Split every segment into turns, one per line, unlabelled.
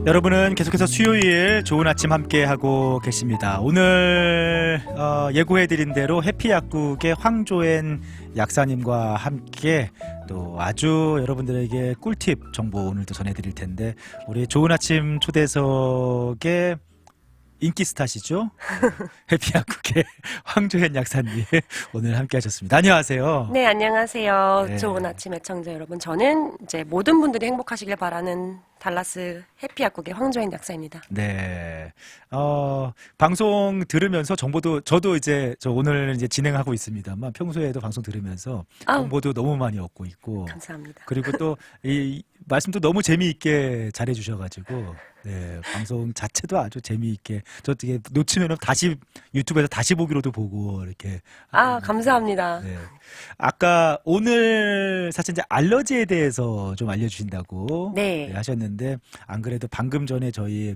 여러분은 계속해서 수요일 좋은 아침 함께 하고 계십니다. 오늘 예고해드린 대로 해피약국의 황조엔 약사님과 함께 또 아주 여러분들에게 꿀팁 정보 오늘도 전해드릴 텐데, 우리 좋은 아침 초대석의 인기 스타시죠? 해피약국의 황조엔 약사님 오늘 함께 하셨습니다. 안녕하세요.
네, 안녕하세요.
네.
좋은 아침 애청자 여러분. 저는 이제 모든 분들이 행복하시길 바라는 달라스 해피약국의 황조엔 약사입니다.
네. 방송 들으면서 정보도, 저도 이제 오늘 이제 진행하고 있습니다만 평소에도 방송 들으면서
아우.
정보도 너무 많이 얻고 있고,
감사합니다.
그리고 또 이 말씀도 너무 재미있게 잘해주셔가지고, 네, 방송 자체도 아주 재미있게, 저 되게 놓치면은 다시 유튜브에서 다시 보기로도 보고 이렇게.
감사합니다.
네. 아까 오늘 사실 이제 알러지에 대해서 좀 알려주신다고
네.
하셨는데, 안 그래도 방금 전에 저희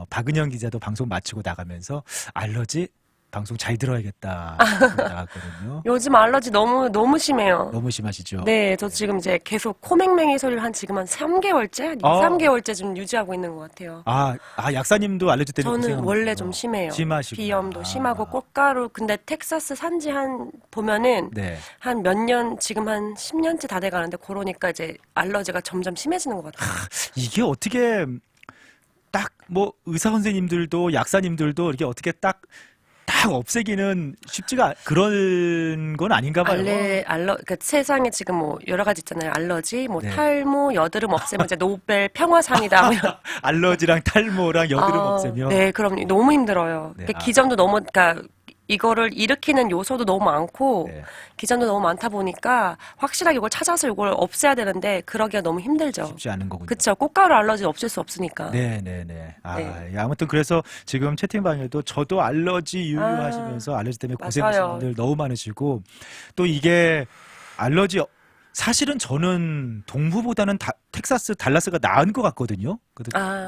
박은영 기자도 방송 마치고 나가면서 알러지 방송 잘 들어야겠다 나갔거든요.
요즘 알러지 너무 심해요.
너무 심하시죠?
네, 저 지금 이제 계속 코맹맹이 소리를 지금 한 3개월째? 한 2, 3개월째 좀 유지하고 있는 것 같아요.
약사님도 알러지 때문에
저는
고생하는
원래
거죠?
좀 심해요.
심하시구나.
비염도 심하고 꽃가루. 근데 텍사스 산지 보면은
네.
한 몇 년, 지금 한 10년째 다 돼가는데, 그러니까 이제 알러지가 점점 심해지는 것 같아요.
이게 어떻게 딱 뭐 의사 선생님들도 약사님들도 이렇게 어떻게 딱 없애기는 쉽지가 그런 건 아닌가 봐요.
그러니까 세상에 지금 뭐 여러 가지 있잖아요. 알러지, 뭐
네.
탈모, 여드름 없애면 이제 노벨 평화상이다. 뭐
알러지랑 탈모랑 여드름 없애면.
네, 그럼 너무 힘들어요.
네,
기전도 너무, 그러니까 이거를 일으키는 요소도 너무 많고,
네.
기전도 너무 많다 보니까 확실하게 이걸 찾아서 이걸 없애야 되는데 그러기가 너무 힘들죠.
쉽지 않은 거군요.
그쵸. 꽃가루 알러지 없앨 수 없으니까.
네네네.
네.
예, 아무튼 그래서 지금 채팅방에도 저도 알러지 유유하시면서 알러지 때문에 고생하시는
맞아요.
분들 너무 많으시고, 또 이게 알러지, 사실은 저는 동부보다는 텍사스 달라스가 나은 것 같거든요.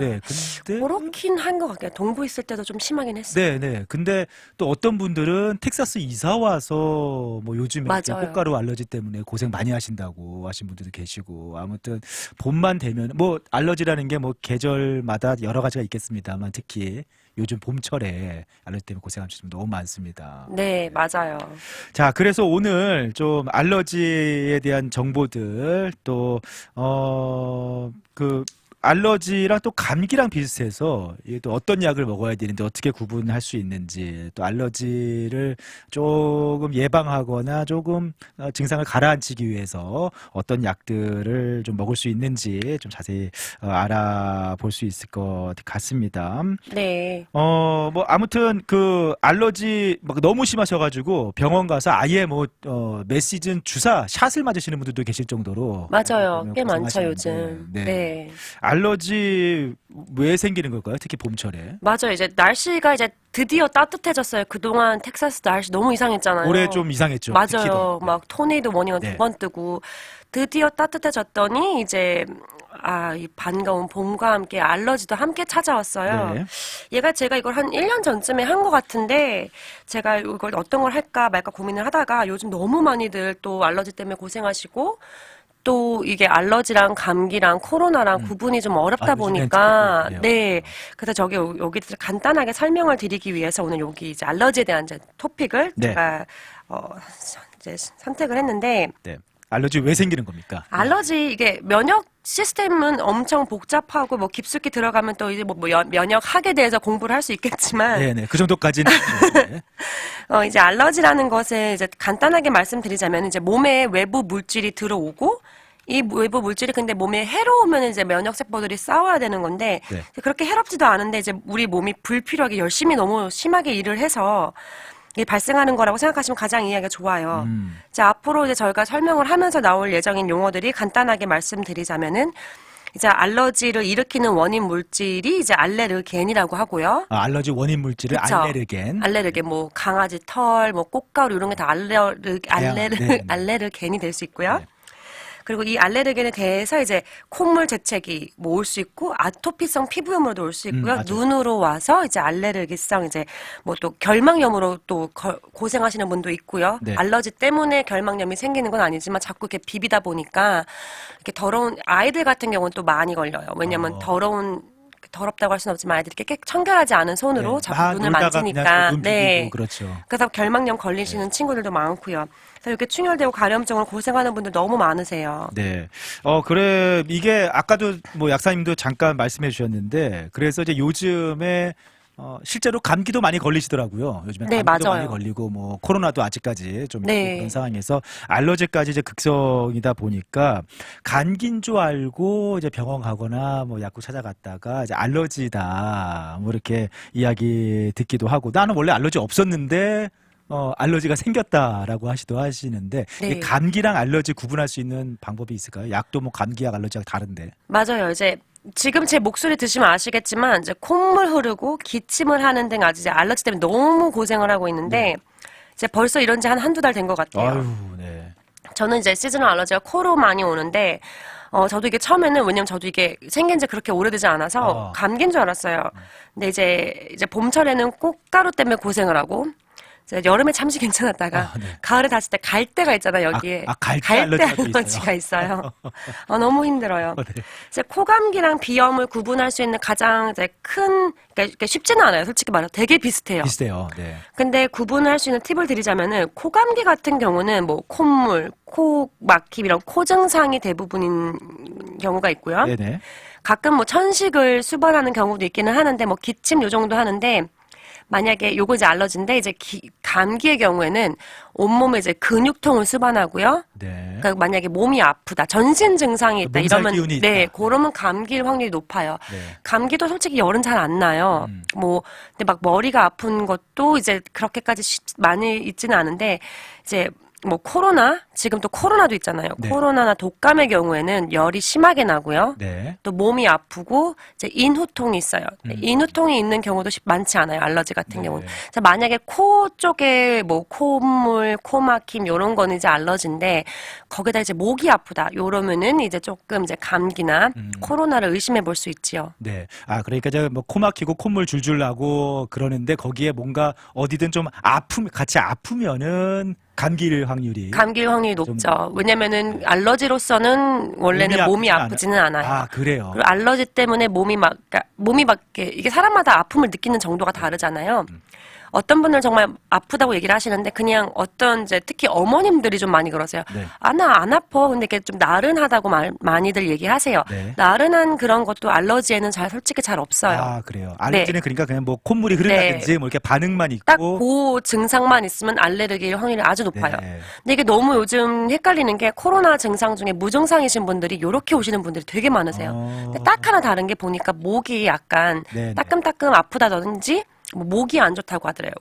네, 근데
그렇긴 한 것 같아요. 동부 있을 때도 좀 심하긴 했어요.
네네. 근데 또 어떤 분들은 텍사스 이사 와서 뭐 요즘에 이렇게
맞아요.
꽃가루 알러지 때문에 고생 많이 하신다고 하신 분들도 계시고, 아무튼 봄만 되면 뭐 알러지라는 게 뭐 계절마다 여러 가지가 있겠습니다만, 특히 요즘 봄철에 알러지 때문에 고생하시는 분들 너무 많습니다.
네, 맞아요.
자, 그래서 오늘 좀 알러지에 대한 정보들, 또 알러지랑 또 감기랑 비슷해서 이게 또 어떤 약을 먹어야 되는데 어떻게 구분할 수 있는지, 또 알러지를 조금 예방하거나 조금 증상을 가라앉히기 위해서 어떤 약들을 좀 먹을 수 있는지 좀 자세히 알아볼 수 있을 것 같습니다.
네.
뭐 아무튼 그 알러지 막 너무 심하셔가지고 병원 가서 아예 몇 시즌 주사 샷을 맞으시는 분들도 계실 정도로.
맞아요.
보면
꽤 많죠,
고생하시는데.
요즘.
네.
네.
알러지 왜 생기는 걸까요? 특히 봄철에.
맞아요. 이제 날씨가 이제 드디어 따뜻해졌어요. 그동안 텍사스 날씨 너무 이상했잖아요.
올해 좀 이상했죠.
맞아요.
특히도.
막 토네이도 워닝은
네.
2번 뜨고, 드디어 따뜻해졌더니 이제 이 반가운 봄과 함께 알러지도 함께 찾아왔어요.
네.
제가 이걸 한 1년 전쯤에 한 것 같은데, 제가 이걸 어떤 걸 할까 말까 고민을 하다가 요즘 너무 많이들 또 알러지 때문에 고생하시고, 또 이게 알러지랑 감기랑 코로나랑 구분이 좀 어렵다 보니까,
그래요.
네. 그래서 여기 간단하게 설명을 드리기 위해서 오늘 여기 이제 알러지에 대한 이제 토픽을
네.
제가 이제 선택을 했는데,
네. 알러지 왜 생기는 겁니까?
알러지 이게 면역 시스템은 엄청 복잡하고 뭐 깊숙이 들어가면 또 이제 뭐 면역학에 대해서 공부를 할 수 있겠지만,
네네. 그 정도까지는. 네.
이제 알러지라는 것을 이제 간단하게 말씀드리자면, 이제 몸에 외부 물질이 들어오고, 이 외부 물질이 근데 몸에 해로우면 이제 면역세포들이 싸워야 되는 건데,
네.
그렇게 해롭지도 않은데 이제 우리 몸이 불필요하게 열심히 너무 심하게 일을 해서 이게 발생하는 거라고 생각하시면 가장 이해하기가 좋아요. 자, 앞으로 이제 저희가 설명을 하면서 나올 예정인 용어들이 간단하게 말씀드리자면은, 이제 알러지를 일으키는 원인 물질이 이제 알레르겐이라고 하고요.
알러지 원인 물질을
그쵸?
알레르겐.
알레르겐, 뭐 강아지 털, 뭐 꽃가루 이런 게 다
네.
알레르겐이 될 수 있고요.
네.
그리고 이 알레르겐에 대해서 이제 콧물 재채기 뭐 올 수 있고, 아토피성 피부염으로도 올 수 있고요.
맞아요.
눈으로 와서 이제 알레르기성 이제 뭐 또 결막염으로 또 고생하시는 분도 있고요.
네.
알러지 때문에 결막염이 생기는 건 아니지만 자꾸 이렇게 비비다 보니까 이렇게 더러운 아이들 같은 경우는 또 많이 걸려요. 왜냐면 더러운 더럽다고 할 수는 없지만 아이들이 이렇게 청결하지 않은 손으로
네.
자꾸 눈을
놀다가
만지니까
그냥 눈
네.
비비고 그렇죠.
그래서 결막염 걸리시는 친구들도 많고요. 그래서 이렇게 충혈되고 가려움증으로 고생하는 분들 너무 많으세요.
네. 그래, 이게 아까도 뭐 약사님도 잠깐 말씀해 주셨는데, 그래서 이제 요즘에 실제로 감기도 많이 걸리시더라고요. 요즘에
네,
감기도
맞아요.
많이 걸리고, 뭐, 코로나도 아직까지 좀
네.
있고 그런 상황에서 알러지까지 이제 극성이다 보니까 감기인 줄 알고 이제 병원 가거나 뭐 약국 찾아갔다가 이제 알러지다. 뭐 이렇게 이야기 듣기도 하고, 나는 원래 알러지 없었는데, 알러지가 생겼다라고 하시는데,
네.
이 감기랑 알러지 구분할 수 있는 방법이 있을까요? 약도 뭐 감기약, 알러지약 다른데.
맞아요. 이제 지금 제 목소리 드시면 아시겠지만 이제 콧물 흐르고 기침을 하는 등 아주 이제 알러지 때문에 너무 고생을 하고 있는데 이제 벌써 이런 지 한두 달 된 것 같아요.
아유, 네.
저는 이제 시즈널 알러지가 코로 많이 오는데 저도 이게 처음에는 왜냐면 저도 이게 생긴 지 그렇게 오래되지 않아서 감기인 줄 알았어요. 근데 이제 봄철에는 꽃가루 때문에 고생을 하고 이제 여름에 잠시 괜찮았다가
네.
가을에 다칠 때 갈대가 있잖아요, 여기에.
갈대 알러지가 또
알러지가 있어요. 너무 힘들어요.
네.
이제 코감기랑 비염을 구분할 수 있는 가장 이제 그러니까 쉽지는 않아요. 솔직히 말해서 되게 비슷해요.
비슷해요. 네.
근데 구분할 수 있는 팁을 드리자면은 코감기 같은 경우는 뭐 콧물, 코 막힘 이런 코 증상이 대부분인 경우가 있고요.
네네.
가끔 뭐 천식을 수반하는 경우도 있기는 하는데 뭐 기침 요 정도 하는데 만약에 요거 이제 알러지인데 이제 감기의 경우에는 온몸에 이제 근육통을 수반하고요.
네.
그러니까 만약에 몸이 아프다, 전신 증상이 있다
몸살
이러면
기운이
네,
있다.
그러면 감기일 확률이 높아요.
네.
감기도 솔직히 열은 잘 안 나요. 뭐 근데 막 머리가 아픈 것도 이제 그렇게까지 많이 있지는 않은데 이제 뭐 코로나 지금 또 코로나도 있잖아요.
네.
코로나나 독감의 경우에는 열이 심하게 나고요.
네.
또 몸이 아프고 이제 인후통이 있어요. 인후통이 있는 경우도 많지 않아요. 알러지 같은
네.
경우는. 그래서 만약에 코 쪽에 뭐 콧물, 코막힘 요런 거는 이제 알러지인데 거기다 이제 목이 아프다. 요러면은 이제 조금 이제 감기나 코로나를 의심해 볼 수 있지요.
네. 그러니까 제가 뭐 코 막히고 콧물 줄줄 나고 그러는데 거기에 뭔가 어디든 좀 같이 아프면은 감기일 확률이.
감기일 확률이 높죠. 왜냐면은 알러지로서는 원래는 몸이 아프지는 않아요.
그래요.
그리고 알러지 때문에 그러니까 몸이 막 이게 사람마다 아픔을 느끼는 정도가 다르잖아요. 어떤 분들 정말 아프다고 얘기를 하시는데 그냥 어떤 이제 특히 어머님들이 좀 많이 그러세요.
네.
나 안 아파. 근데 이게 좀 나른하다고 많이들 얘기하세요.
네.
나른한 그런 것도 알러지에는 솔직히 잘 없어요.
그래요. 알러지는 그러니까 그냥 뭐 콧물이 흐른다든지 뭐 이렇게 반응만 있고.
딱 그 증상만 있으면 알레르기일 확률이 아주 높아요.
네.
근데 이게 너무 요즘 헷갈리는 게 코로나 증상 중에 무증상이신 분들이 이렇게 오시는 분들이 되게 많으세요. 근데 딱 하나 다른 게 보니까 목이 약간
네, 네.
따끔따끔 아프다든지 뭐 목이 안 좋다고 하더래요.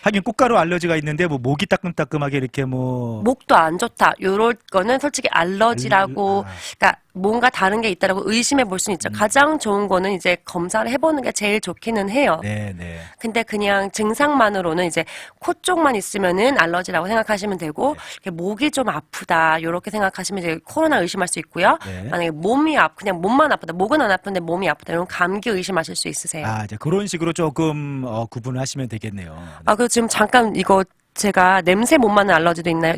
하긴 꽃가루 알러지가 있는데 뭐 목이 따끔따끔하게 이렇게 뭐
목도 안 좋다. 요럴 거는 솔직히 알러지라고 그러니까 뭔가 다른 게 있다라고 의심해 볼 수는 있죠. 가장 좋은 거는 이제 검사를 해보는 게 제일 좋기는 해요.
네, 네.
근데 그냥 증상만으로는 이제 코 쪽만 있으면은 알러지라고 생각하시면 되고 이렇게 목이 좀 아프다 요렇게 생각하시면 이제 코로나 의심할 수 있고요.
네.
만약에 그냥 몸만 아프다, 목은 안 아픈데 몸이 아프다 이런 감기 의심하실 수 있으세요.
이제 그런 식으로 조금 구분을 하시면 되겠네요.
그리고 지금 잠깐 이거 제가 냄새 못 맡는 알러지도 있나요?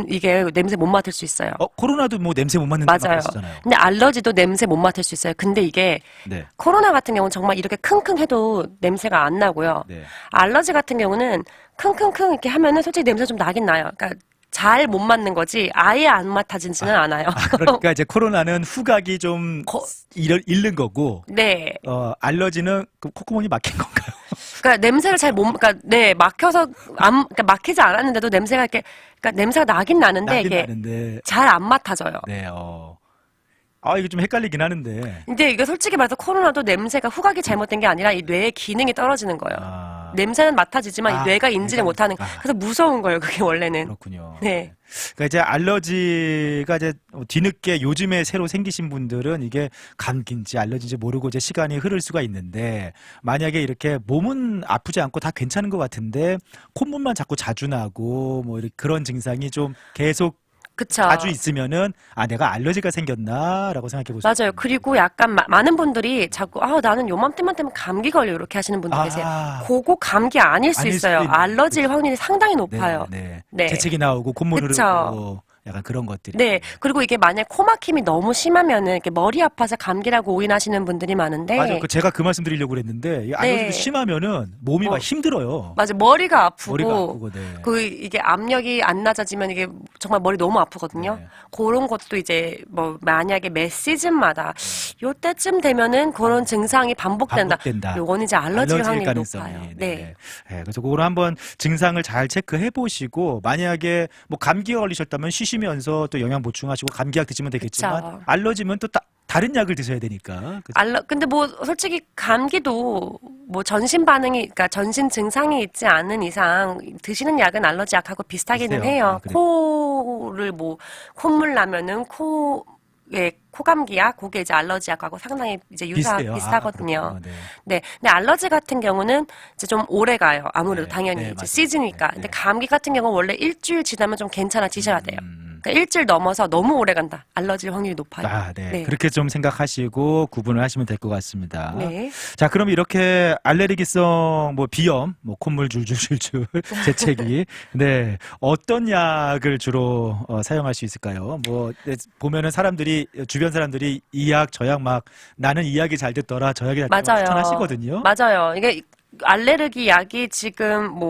이게 냄새 못 맡을 수 있어요.
코로나도 뭐 냄새 못 맡는다
맞아요.
하시잖아요.
근데 알러지도 냄새 못 맡을 수 있어요. 근데 이게
네.
코로나 같은 경우는 정말 이렇게 킁킁 해도 냄새가 안 나고요.
네.
알러지 같은 경우는 킁킁킁 이렇게 하면은 솔직히 냄새 좀 나긴 나요. 그러니까 잘 못 맡는 거지 아예 안 맡아지지는 않아요.
그러니까 이제 코로나는 후각이 좀 잃는 거고.
네.
알러지는 콧구멍이 막힌 건가요?
그러니까 냄새를 그러니까 막혀서 그러니까 막히지 않았는데도 냄새가 그러니까 냄새가 나긴 나는데 이게
나는데.
잘 안 맡아져요.
네. 이게 좀 헷갈리긴 하는데.
근데 이게 솔직히 말해서 코로나도 냄새가 후각이 잘못된 게 아니라 이 뇌의 기능이 떨어지는 거예요. 냄새는 맡아지지만 이 뇌가 인지를 못하는. 그래서 무서운 거예요. 그게 원래는.
그렇군요.
네.
그러니까 이제 알러지가 이제 뒤늦게 요즘에 새로 생기신 분들은 이게 감기인지 알러지인지 모르고 이제 시간이 흐를 수가 있는데 만약에 이렇게 몸은 아프지 않고 다 괜찮은 것 같은데 콧물만 자꾸 자주 나고 뭐 이렇게 그런 증상이 좀 계속
그쵸.
자주 있으면은 내가 알러지가 생겼나라고 생각해 보세요.
맞아요. 그리고 약간 많은 분들이 자꾸 나는 요맘때만 되면 감기 걸려 이렇게 하시는 분들 계세요. 그거 감기 아닐 수 있어요. 알러지일 확률이 상당히 높아요.
네.
네.
재채기 나오고 콧물
그쵸.
흐르고 약간 그런 것들이.
네. 그리고 이게 만약 코막힘이 너무 심하면은 이렇게 머리 아파서 감기라고 오인하시는 분들이 많은데.
맞아. 제가 그 말씀 드리려고 그랬는데 이 알러지도
네.
심하면은 몸이 막 힘들어요.
맞아. 머리가 아프고.
머리가 아프고. 네.
이게 압력이 안 낮아지면 이게 정말 머리 너무 아프거든요.
네.
그런 것도 이제 뭐 만약에 매 시즌마다 요때쯤 되면은 그런 증상이 반복된다. 요건 이제 알러지일 확률이 높아요. 네.
네. 그래서 그거를 한번 증상을 잘 체크해 보시고 만약에 뭐 감기에 걸리셨다면 쉬시면서 또 영양 보충하시고 감기약 드시면 되겠지만
그쵸.
알러지면 또 다른 약을 드셔야 되니까.
근데 뭐 솔직히 감기도 뭐 전신 반응이 그러니까 전신 증상이 있지 않은 이상 드시는 약은 알러지 약하고 비슷하기는
비슷해요.
해요.
그래요.
코를 뭐 콧물 나면은 코감기약 그게 이제 알러지 약하고 상당히 이제
비슷해요.
비슷하거든요.
그렇구나. 네.
네. 근데 알러지 같은 경우는 이제 좀 오래 가요. 아무래도
네,
당연히
네,
이제
맞아요.
시즌이니까.
네,
근데
네.
감기 같은 경우는 원래 일주일 지나면 좀 괜찮아지셔야 돼요. 그러니까 일주일 넘어서 너무 오래 간다. 알러지 확률이 높아요.
네.
네.
그렇게 좀 생각하시고 구분을 하시면 될 것 같습니다.
네.
자, 그럼 이렇게 알레르기성 뭐 비염, 뭐 콧물 줄줄줄줄 재채기. 네. 어떤 약을 주로 사용할 수 있을까요? 뭐 보면은 주변 사람들이 이 약, 저 약 막 나는 이 약이 잘 됐더라. 저 약이 잘 됐더라
맞아요.
추천하시거든요.
맞아요. 이게 알레르기 약이 지금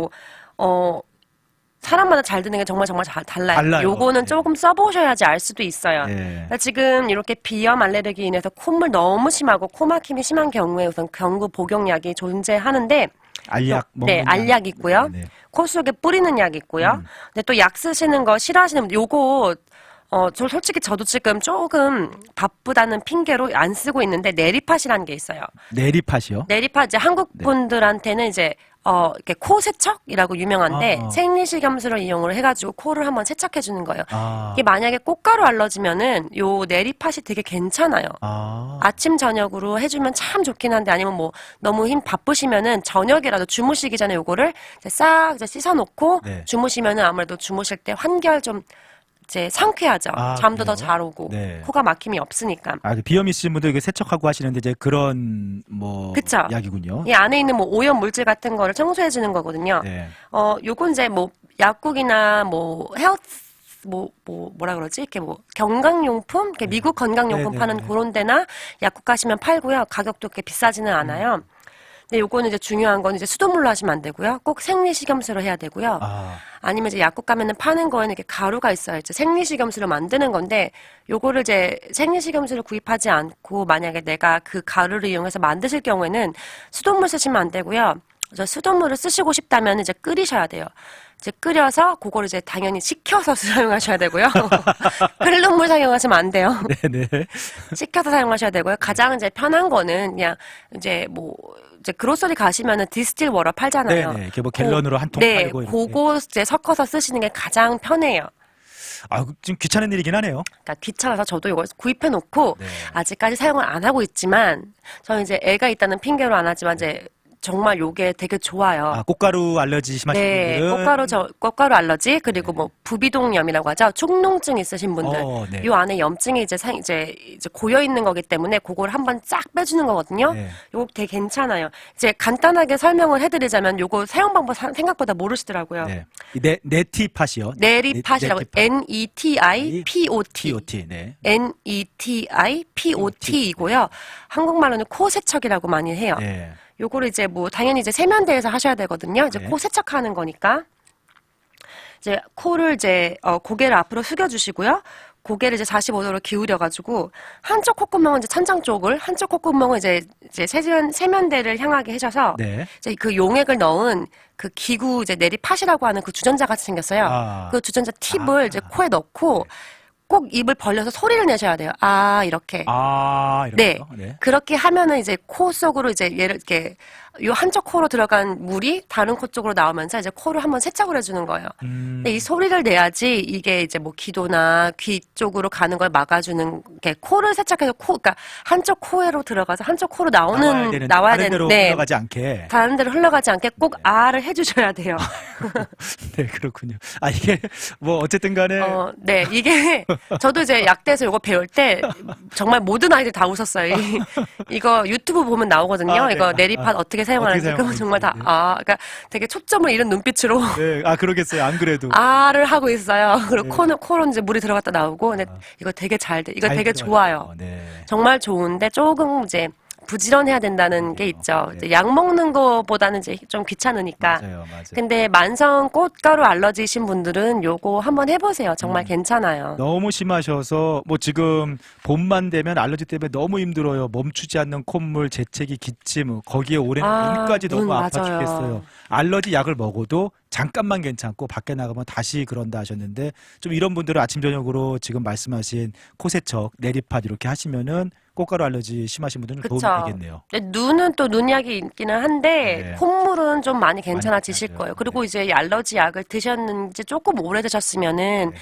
사람마다 잘 드는 게 정말 달라요. 요거는
네.
조금 써보셔야지 알 수도 있어요.
네.
그러니까 지금 이렇게 비염 알레르기 인해서 콧물 너무 심하고 코막힘이 심한 경우에 우선 경구 복용약이 존재하는데
알약 먹는
네, 알약 있고요.
네.
코 속에 뿌리는 약 있고요. 근데 또 약 쓰시는 거 싫어하시는 분들 요거 솔직히 저도 지금 조금 바쁘다는 핑계로 안 쓰고 있는데 내리팟이라는 게 있어요.
내리팟이요?
내리팟 이제 한국 분들한테는 이제 이렇게 코 세척이라고 유명한데 생리식염수를 이용을 해가지고 코를 한번 세척해 주는 거예요. 이게 만약에 꽃가루 알러지면은 요 내리팟이 되게 괜찮아요. 아침 저녁으로 해주면 참 좋긴 한데 아니면 뭐 너무 바쁘시면은 저녁이라도 주무시기 전에 요거를 싹 씻어놓고
네.
주무시면은 아무래도 주무실 때 환결 좀 이제 상쾌하죠. 잠도 더
그래요?
잘 오고
네.
코가 막힘이 없으니까.
그 비염 있으신 분들 이게 세척하고 하시는데 이제 그런 뭐
그쵸.
약이군요.
이 안에 있는 뭐 오염 물질 같은 거를 청소해 주는 거거든요.
네.
요건 이제 뭐 약국이나 뭐 뭐라 그러지? 이렇게 뭐 건강용품, 이렇게 미국 건강용품
네,
파는
네.
그런 데나 약국 가시면 팔고요. 가격도 그렇게 비싸지는 않아요. 근데 요거는 이제 중요한 건 이제 수돗물로 하시면 안 되고요. 꼭 생리식염수로 해야 되고요. 아니면 이제 약국 가면은 파는 거에는 이렇게 가루가 있어요. 이제 생리식염수를 만드는 건데 요거를 이제 생리식염수를 구입하지 않고 만약에 내가 그 가루를 이용해서 만드실 경우에는 수돗물 쓰시면 안 되고요. 수돗물을 쓰시고 싶다면 이제 끓이셔야 돼요. 이제 끓여서 그거를 이제 당연히 식혀서 사용하셔야 되고요. 끓는 물 사용하시면 안 돼요.
네네.
식혀서 사용하셔야 되고요. 가장 이제 편한 거는 그냥 이제 그로서리 가시면은 디스틸 워터 팔잖아요.
네네. 이렇게 뭐 갤런으로 한 통
네,
팔고 이렇게.
그거 이제 섞어서 쓰시는 게 가장 편해요.
좀 귀찮은 일이긴 하네요.
그러니까 귀찮아서 저도 이걸 구입해 놓고
네.
아직까지 사용을 안 하고 있지만 저는 이제 애가 있다는 핑계로 안 하지만 이제 정말 요게 되게 좋아요.
꽃가루 알러지 심하신
네,
분들은
꽃가루 알러지 그리고 뭐 부비동염이라고 하죠. 축농증 있으신 분들,
네.
요 안에 염증이 이제 고여 있는 거기 때문에 그걸 한번 쫙 빼주는 거거든요.
네.
요거 되게 괜찮아요. 이제 간단하게 설명을 해드리자면 요거 사용 방법 생각보다 모르시더라고요.
네. 네티팟이요.
네리팟이라고 NETIPOT.
POT. 네.
NETIPOT이고요. 한국말로는 코 세척이라고 많이 해요.
네.
요거를 이제 뭐 당연히 이제 세면대에서 하셔야 되거든요. 이제
네.
코 세척하는 거니까. 이제 코를 고개를 앞으로 숙여주시고요. 고개를 이제 45도로 기울여가지고 한쪽 콧구멍은 이제 천장 쪽을 한쪽 콧구멍은 이제 세면대를 향하게 해셔서
네.
이제 그 용액을 넣은 그 기구 이제 내리팟이라고 하는 그 주전자 같이 생겼어요. 그 주전자 팁을 이제 코에 넣고 꼭 입을 벌려서 소리를 내셔야 돼요. 이렇게.
이렇게요?
네. 그렇게 하면은 이제 코 속으로 이제 얘를 이렇게 요 한쪽 코로 들어간 물이 다른 코 쪽으로 나오면서 이제 코를 한번 세척을 해주는 거예요. 근데 이 소리를 내야지 이게 이제 뭐 기도나 귀 쪽으로 가는 걸 막아주는 게 코를 세척해서 그러니까 한쪽 코로 들어가서 한쪽 코로 나와야
다른 데로
되는데
흘러가지 않게.
다른 데로 흘러가지 않게 꼭 아를 해주셔야 돼요.
네, 그렇군요. 이게 뭐 어쨌든 간에
네, 이게 저도 이제 약대에서 이거 배울 때 정말 모든 아이들 다 웃었어요. 이거 유튜브 보면 나오거든요.
네.
이거 내리팟 어떻게 사용하는지
어떻게
그건 정말 다,
사용하는지.
그러니까 되게 초점을 잃은 눈빛으로
네, 그러겠어요. 안 그래도.
아를 하고 있어요. 그리고
네.
코로 이제 물이 들어갔다 나오고, 근데 이거 되게 이거
잘
되게
들어요.
좋아요.
네.
정말 좋은데 조금 이제 부지런해야 된다는 게 있죠.
네.
이제 약 먹는 거보다는 이제 좀 귀찮으니까.
맞아요.
근데 만성 꽃가루 알러지이신 분들은 요거 한번 해보세요. 정말 괜찮아요.
너무 심하셔서 뭐 지금 봄만 되면 알러지 때문에 너무 힘들어요. 멈추지 않는 콧물, 재채기, 기침, 거기에 올해는 눈까지 너무
눈,
아파
맞아요.
죽겠어요. 알러지 약을 먹어도 잠깐만 괜찮고 밖에 나가면 다시 그런다 하셨는데 좀 이런 분들은 아침 저녁으로 지금 말씀하신 코세척, 내리팟 이렇게 하시면은 꽃가루 알러지 심하신 분들은 도움이
그쵸.
되겠네요.
근데 눈은 또 눈약이 있기는 한데
네.
콧물은 좀 많이 괜찮아지실
괜찮아져요.
거예요. 그리고
네.
이제 이 알러지 약을 드셨는지 조금 오래되셨으면은
네.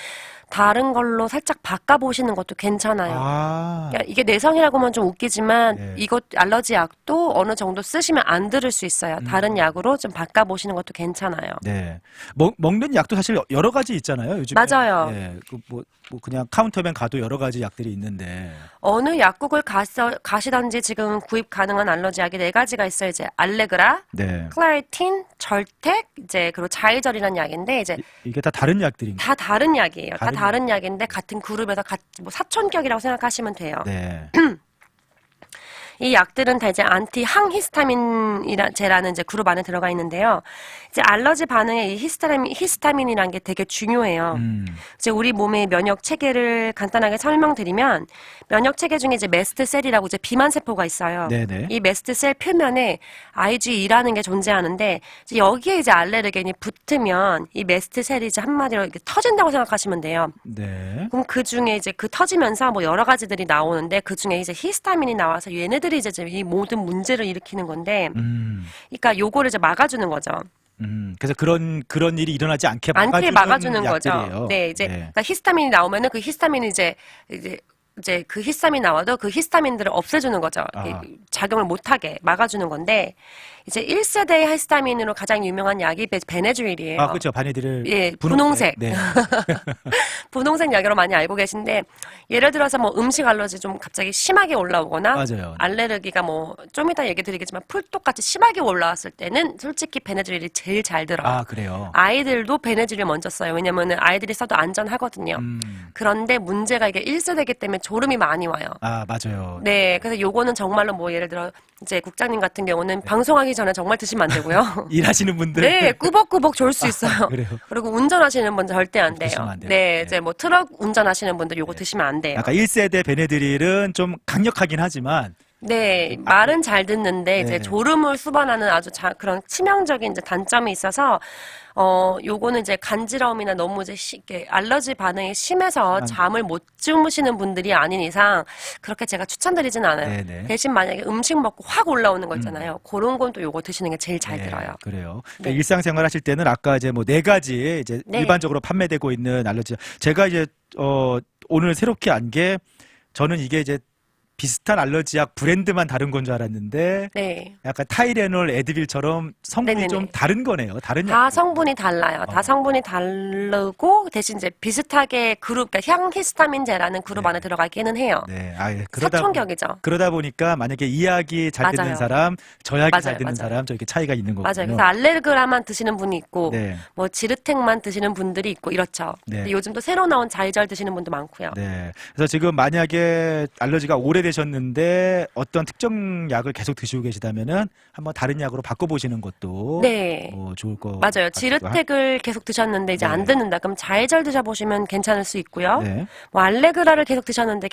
다른 걸로 살짝 바꿔보시는 것도 괜찮아요.
아,
그러니까 이게 내성이라고 하면 좀 웃기지만
네.
이것 알러지 약도 어느 정도 쓰시면 안 들을 수 있어요. 다른 약으로 좀 바꿔보시는 것도 괜찮아요.
네. 먹는 약도 사실 여러 가지 있잖아요. 요즘
맞아요.
네. 뭐 그냥 카운터맨 가도 여러 가지 약들이 있는데.
어느 약국을 가시던지 지금 구입 가능한 알러지 약이 4가지가 있어요. 이제 알레그라,
네.
클라리틴, 절텍, 이제 그리고 자이절이라는 약인데 이제
이게 다 다른 약들인가요?
다 다른 약이에요. 다
다른
다른 약인데 같은 그룹에서 뭐 사촌격이라고 생각하시면 돼요.
네.
이 약들은 다 이제 안티 항히스타민제라는 이제 그룹 안에 들어가 있는데요. 이제 알러지 반응에 이 히스타민이라는 게 되게 중요해요. 이제 우리 몸의 면역 체계를 간단하게 설명드리면 면역 체계 중에 이제 메스트셀이라고 이제 비만 세포가 있어요.
네네.
이 메스트셀 표면에 IgE라는 게 존재하는데 이제 여기에 이제 알레르겐이 붙으면 이 메스트셀이 이제 한마디로 이렇게 터진다고 생각하시면 돼요.
네.
그럼 그 중에 이제 그 터지면서 뭐 여러 가지들이 나오는데 그 중에 이제 히스타민이 나와서 얘네들이 이제 이 모든 문제를 일으키는 건데, 그러니까 요거를 이제 막아주는 거죠.
그래서 그런 일이 일어나지 않게
않게 막아주는
약들이에요.
거죠. 네, 이제 그러니까 히스타민이 나오면은 그 히스타민이 이제 그 히스타민 나와도 그 히스타민들을 없애주는 거죠.
아.
작용을 못하게 막아주는 건데 이제 1세대 히스타민으로 가장 유명한 약이 베네주일이에요.
아, 그렇죠. 바니딜을
예, 분홍색.
네.
분홍색 약으로 많이 알고 계신데 예를 들어서 뭐 음식 알러지 좀 갑자기 심하게 올라오거나
맞아요.
알레르기가 뭐 좀 이따 얘기 드리겠지만 풀독같이 심하게 올라왔을 때는 솔직히 베네주일이 제일 잘 들어요.
아, 그래요.
아이들도 베네주일 먼저 써요. 왜냐면은 아이들이 써도 안전하거든요. 그런데 문제가 이게 1세대이기 때문에 졸음이 많이 와요.
아, 맞아요.
네, 그래서 요거는 정말로 뭐 예를 들어 이제 국장님 같은 경우는 방송하기 전에 정말 드시면 안 되고요.
일하시는 분들.
네, 꾸벅꾸벅 졸 수 있어요.
그래요.
그리고 운전하시는 분들 절대 안 돼요.
드시면 안 돼요.
네,
네.
이제 뭐 트럭 운전하시는 분들 요거 드시면 안 돼요.
아까 1세대 베네드릴은 좀 강력하긴 하지만
네, 말은 잘 듣는데 이제
네.
졸음을 수반하는 아주 그런 치명적인 이제 단점이 있어서 요거는 이제 간지러움이나 너무 이제 이렇게 알러지 반응이 심해서 잠을 못 주무시는 분들이 아닌 이상 그렇게 제가 추천드리진 않아요.
네네.
대신 만약에 음식 먹고 확 올라오는 거 있잖아요. 그런 건 또 요거 드시는 게 제일 잘
네,
들어요.
그래요.
네.
일상생활 하실 때는 아까 이제 뭐 4가지 이제
네.
일반적으로 판매되고 있는 알러지. 제가 이제 오늘 새롭게 안 게 저는 이게 이제 비슷한 알러지약 브랜드만 다른 건 줄 알았는데
네.
약간 타이레놀, 에드빌처럼 성분이
네네네.
좀 다른 거네요. 다른
다
약.
성분이 달라요. 다 성분이 다르고 대신 이제 비슷하게 그룹, 그러니까 향히스타민제라는 그룹
네.
안에 들어가기는 해요.
네. 아, 예.
사촌격이죠.
그러다 보니까 만약에 이 약이 잘 듣는
맞아요.
사람, 저 약이 잘
맞아요,
듣는
맞아요.
사람, 저 이렇게 차이가 있는 거군요.
맞아요. 그래서 알레르그라만 드시는 분이 있고,
네.
뭐 지르텍만 드시는 분들이 있고 이렇죠.
네.
근데 요즘 또 새로 나온 자이절 드시는 분도 많고요.
네. 그래서 지금 만약에 알러지가 오래되셨는데 어떤 특정 약을 계속 드시고 계시다면은 한번 다른 약으로 바꿔보시는 것도
네.
좋을 것
맞아요.
같기도
지르텍을 계속 드셨는데 이제
네.
안 듣는다. 그럼 자이절 드셔보시면 괜찮을 수 있고요.
네.
뭐 알레그라를 계속 드셨는데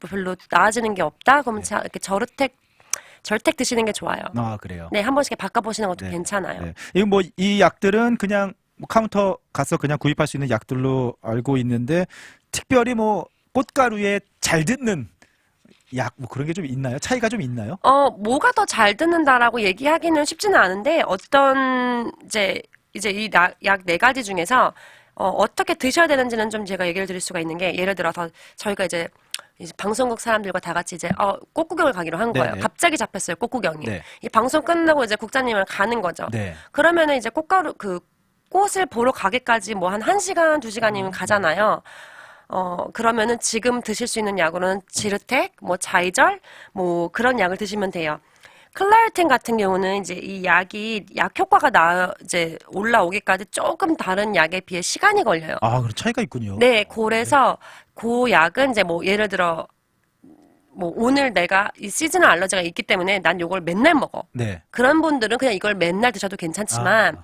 별로 나아지는 게 없다. 그럼
네.
이렇게 절텍 드시는 게 좋아요.
아, 그래요.
네, 한 번씩 바꿔보시는 것도
네.
괜찮아요.
네. 이거 뭐 이 약들은 그냥 뭐 카운터 가서 그냥 구입할 수 있는 약들로 알고 있는데 특별히 뭐 꽃가루에 잘 듣는 약 뭐 그런 게 좀 있나요? 차이가 좀 있나요?
뭐가 더 잘 듣는다라고 얘기하기는 쉽지는 않은데 어떤 이제 이 약 4가지 중에서 어떻게 드셔야 되는지는 좀 제가 얘기를 드릴 수가 있는 게 예를 들어서 저희가 이제 방송국 사람들과 다 같이 이제 꽃구경을 가기로 한 거예요.
네네.
갑자기 잡혔어요, 꽃구경이.
네.
이 방송 끝나고 이제 국장님을 가는 거죠.
네.
그러면은 이제 꽃을 보러 가기까지 뭐 한 1시간, 2시간이면 가잖아요. 그러면은 지금 드실 수 있는 약으로는 지르텍, 뭐 자이절, 뭐 그런 약을 드시면 돼요. 클라리틴 같은 경우는 이제 이 약이 약 효과가 이제 올라오기까지 조금 다른 약에 비해 시간이 걸려요.
아, 그런 차이가 있군요.
네, 그래서 그 약은 이제 뭐 예를 들어 뭐 오늘 내가 이 시즈널 알러지가 있기 때문에 난 요걸 맨날 먹어.
네.
그런 분들은 그냥 이걸 맨날 드셔도 괜찮지만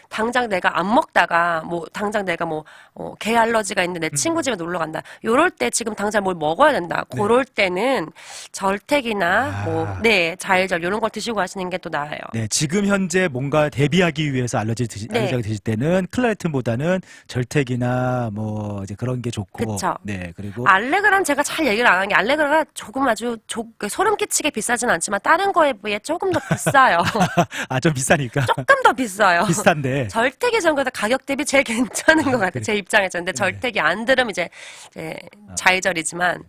당장 내가 안 먹다가 뭐 당장 내가 게 알러지가 있는데 내 친구 집에 놀러 간다. 요럴 때 지금 당장 뭘 먹어야 된다. 그럴 때는 절택이나 자일절 요런 걸 드시고 가시는 게 또 나아요.
네, 지금 현재 뭔가 대비하기 위해서 알러지가 드실 때는 클라리틴보다는 절택이나 뭐 이제 그런 게 좋고.
그쵸.
네, 그리고
알레그라는 제가 잘 얘기를 안 한 게 알레그라가 조금 아주 소름 끼치게 비싸진 않지만 다른 거에 비해 조금 더 비싸요.
좀 비싸니까.
조금 더 비싸요.
비슷한데.
절택이 전 그래도 가격 대비 제일 괜찮은 것 같아요. 제 입장에서. 근데 절택이 안 들으면 이제 좌이절이지만.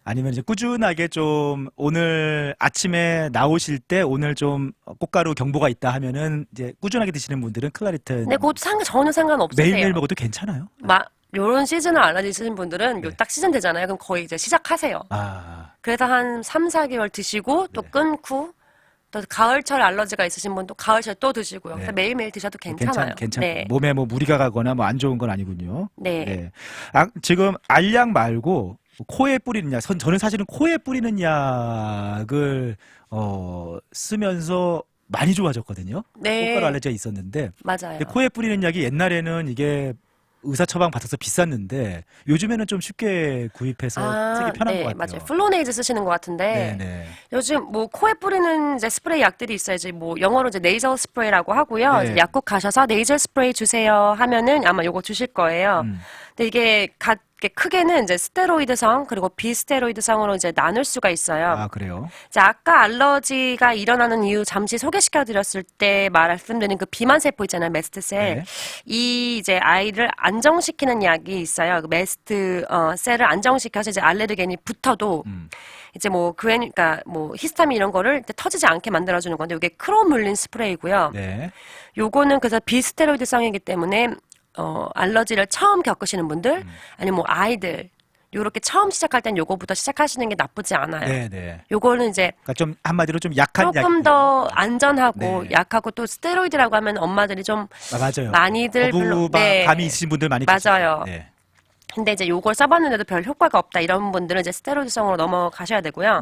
아니면 이제 꾸준하게 좀 오늘 아침에 나오실 때 오늘 좀 꽃가루 경보가 있다 하면은 이제 꾸준하게 드시는 분들은 클라리틴.
근데 그것도 전혀 상관없으세요.
매일매일 먹어도 괜찮아요?
요런 시즌을 알러지 있으신 분들은 요 딱 시즌 되잖아요. 그럼 거의 이제 시작하세요. 그래서 한 3, 4개월 드시고 또 끊고 또 가을철 알러지가 있으신 분도 가을철 또 드시고요. 그래서 매일매일 드셔도 괜찮아요.
괜찮아요. 몸에 뭐 무리가 가거나 뭐 안 좋은 건 아니군요.
네.
지금 알약 말고 코에 뿌리는 약, 저는 사실은 코에 뿌리는 약을 쓰면서 많이 좋아졌거든요.
네.
꽃가루 알레르기가 있었는데.
맞아요.
근데 코에 뿌리는 약이 옛날에는 이게 의사 처방 받아서 비쌌는데 요즘에는 좀 쉽게 구입해서 쓰기 편한 것 같아요.
맞아요. 플로네이즈 쓰시는 것 같은데 요즘 뭐 코에 뿌리는 이제 스프레이 약들이 있어요. 이제 뭐 영어로 이제 네이절 스프레이라고 하고요. 이제 약국 가셔서 네이절 스프레이 주세요 하면은 아마 요거 주실 거예요. 근데 이게 크게는 이제 스테로이드성 그리고 비스테로이드성으로 이제 나눌 수가 있어요.
그래요?
이제 아까 알러지가 일어나는 이유 잠시 소개시켜 드렸을 때 말씀드린 그 비만 세포 있잖아요. 메스트셀. 이 이제 아이를 안정시키는 약이 있어요. 그 메스트 셀을 안정시켜서 이제 알레르겐이 붙어도 이제 뭐 그러니까 뭐 히스타민 이런 거를 터지지 않게 만들어 주는 건데 이게 크로뮬린 스프레이고요. 요거는 그래서 비스테로이드성이기 때문에 알러지를 처음 겪으시는 분들, 아니면 뭐 아이들, 요렇게 처음 시작할 땐 요거부터 시작하시는 게 나쁘지 않아요. 요거는 이제
그러니까 좀 한마디로 좀 약한
조금 더 안전하고 약하고 또 스테로이드라고 하면 엄마들이 좀
맞아요.
많이들
감이 있으신 분들 많이
맞아요.
계시죠.
근데 이제 요걸 써봤는데도 별 효과가 없다 이런 분들은 이제 스테로이드성으로 넘어가셔야 되고요.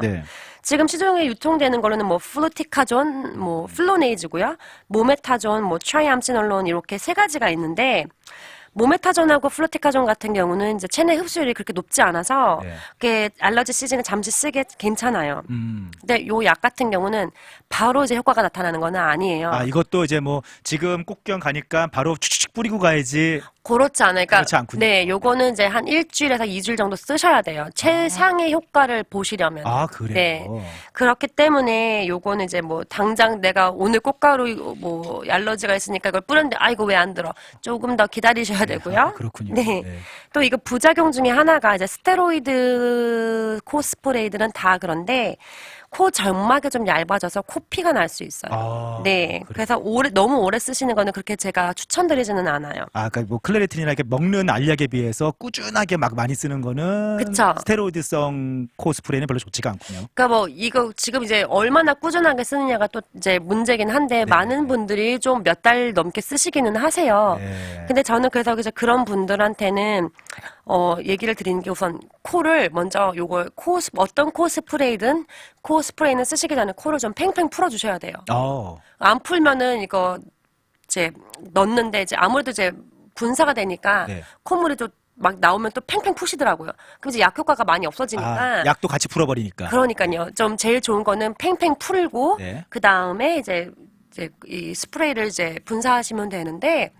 지금 시중에 유통되는 걸로는 뭐 플루티카존, 뭐 플로네이즈고요, 모메타존, 뭐 트라이암시놀론 이렇게 세 가지가 있는데 모메타존하고 플루티카존 같은 경우는 이제 체내 흡수율이 그렇게 높지 않아서 그게 알러지 시즌에 잠시 쓰기 괜찮아요. 근데 요 약 같은 경우는 바로 이제 효과가 나타나는 건 아니에요.
이것도 이제 뭐 지금 꽃경 가니까 바로 추측 뿌리고 가야지.
그렇지 않아요. 그러니까
그렇지 않군요.
요거는 이제 한 일주일에서 2주일 정도 쓰셔야 돼요. 최상의 효과를 보시려면.
그래요?
그렇기 때문에 요거는 이제 뭐 당장 내가 오늘 꽃가루 뭐 알러지가 있으니까 이걸 뿌렸는데 이거 왜 안 들어? 조금 더 기다리셔야 되고요.
그렇군요.
또 이거 부작용 중에 하나가 이제 스테로이드 코스프레이들은 다 그런데 코 점막이 좀 얇아져서 코피가 날 수 있어요. 그래서 너무 오래 쓰시는 거는 그렇게 제가 추천드리지는 않아요.
그러니까 뭐 클레리틴이나 이렇게 먹는 알약에 비해서 꾸준하게 막 많이 쓰는 거는
그쵸.
스테로이드성 코 스프레이는 별로 좋지가 않군요.
그러니까 뭐 이거 지금 이제 얼마나 꾸준하게 쓰느냐가 또 이제 문제긴 한데 많은 분들이 좀 몇 달 넘게 쓰시기는 하세요. 근데 저는 그래서 그런 분들한테는 얘기를 드리는 게 우선 코를 먼저 요걸 어떤 코 스프레이든 코 스프레이는 쓰시기 전에 코를 좀 팽팽 풀어주셔야 돼요. 안 풀면은 이거 이제 넣는데 이제 아무래도 이제 분사가 되니까 콧물이 또 막 나오면 또 팽팽 푸시더라고요. 그럼 이제 약 효과가 많이 없어지니까.
약도 같이 풀어버리니까.
그러니까요. 좀 제일 좋은 거는 팽팽 풀고 그 다음에 이제 이 스프레이를 이제 분사하시면 되는데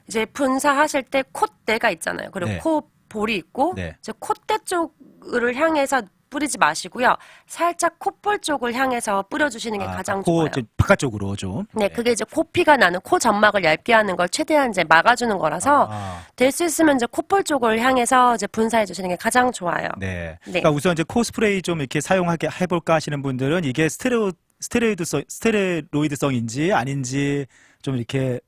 이제 분사하실 때 콧대가 있잖아요. 그리고 코 볼이 있고 이제 콧대 쪽을 향해서 뿌리지 마시고요. 살짝 콧볼 쪽을 향해서 뿌려주시는 게 가장 좋아요.
바깥쪽으로 좀.
그게 이제 코피가 나는 코 점막을 얇게 하는 걸 최대한 이제 막아주는 거라서 될 수 있으면 이제 콧볼 쪽을 향해서 이제 분사해 주시는 게 가장 좋아요.
그러니까 우선 이제 코 스프레이 좀 이렇게 사용하게 해볼까 하시는 분들은 이게 스테로이드성인지 아닌지 좀 이렇게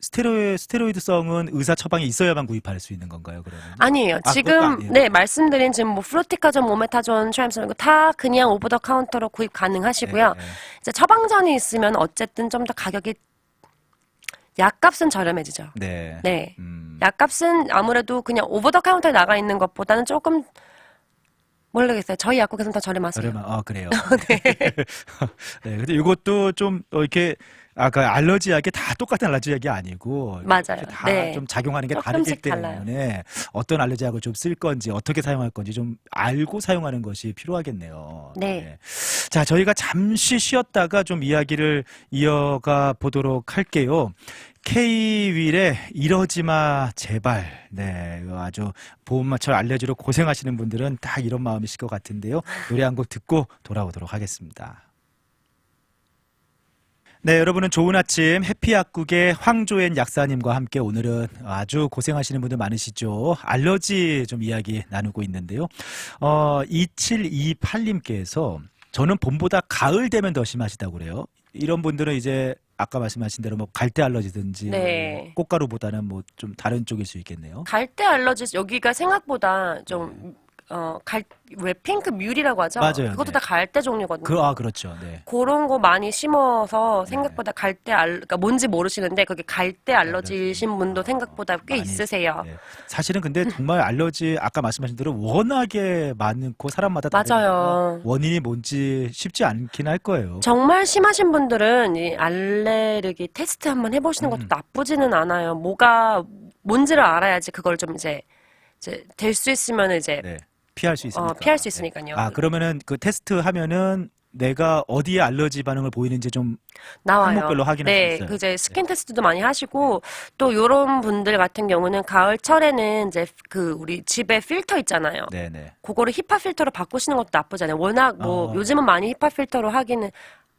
스테로이드성은 의사 처방이 있어야만 구입할 수 있는 건가요, 그러면?
아니에요.
그것도
지금
아니에요?
네 말씀드린 지금 뭐 플루티카존, 모메타존, 트램슨 다 그냥 오버 더 카운터로 구입 가능하시고요.
네.
이제 처방전이 있으면 어쨌든 좀 더 가격이 약값은 저렴해지죠.
네.
네. 약값은 아무래도 그냥 오버 더 카운터에 나가 있는 것보다는 조금 모르겠어요. 저희 약국에서는 더 저렴하세요.
그래요. 네. 근데 이것도 좀 이렇게 그 알러지약이 다 똑같은 알러지약이 아니고
맞아요.
다
네.
좀 작용하는 게 다르기
조금씩 달라요.
때문에 어떤 알러지약을 좀 쓸 건지 어떻게 사용할 건지 좀 알고 사용하는 것이 필요하겠네요.
네.
자, 저희가 잠시 쉬었다가 좀 이야기를 이어가 보도록 할게요. K-윌의 이러지마 제발. 네, 이거 아주 보험마철 알레르기로 고생하시는 분들은 다 이런 마음이실 것 같은데요. 노래 한 곡 듣고 돌아오도록 하겠습니다. 네, 여러분은 좋은 아침 해피약국의 황조엔 약사님과 함께 오늘은 아주 고생하시는 분들 많으시죠. 알러지 좀 이야기 나누고 있는데요. 2728님께서 저는 봄보다 가을 되면 더 심하시다고 그래요. 이런 분들은 이제 아까 말씀하신 대로 뭐 갈대 알러지든지
네.
꽃가루보다는 뭐 좀 다른 쪽일 수 있겠네요.
갈대 알러지 여기가 생각보다 좀 왜 핑크 뮬이라고 하죠?
맞아요.
그것도
네.
다 갈대 종류거든요.
그렇죠. 네.
그런 거 많이 심어서 생각보다 그러니까 뭔지 모르시는데 그게 갈대 알러지신 분도 생각보다 꽤
많이
있으세요.
네. 사실은 근데 정말 알러지 아까 말씀하신 대로 워낙에 많고 사람마다
맞아요.
원인이 뭔지 쉽지 않긴 할 거예요.
정말 심하신 분들은 이 알레르기 테스트 한번 해보시는 것도 나쁘지는 않아요. 뭐가 뭔지를 알아야지 그걸 좀 이제 될 수 있으면 이제
네. 피할 수 있으니까.
피할 수 있으니까요.
그러면은 그 테스트 하면은 내가 어디에 알러지 반응을 보이는지 좀
나와요.
항목별로 확인할 수 있어요.
그 이제 스킨 테스트도 많이 하시고 또 요런 분들 같은 경우는 가을철에는 이제 그 우리 집에 필터 있잖아요.
네네.
그거를 히파 필터로 바꾸시는 것도 나쁘지 않아요. 워낙 뭐 요즘은 많이 히파 필터로 하기는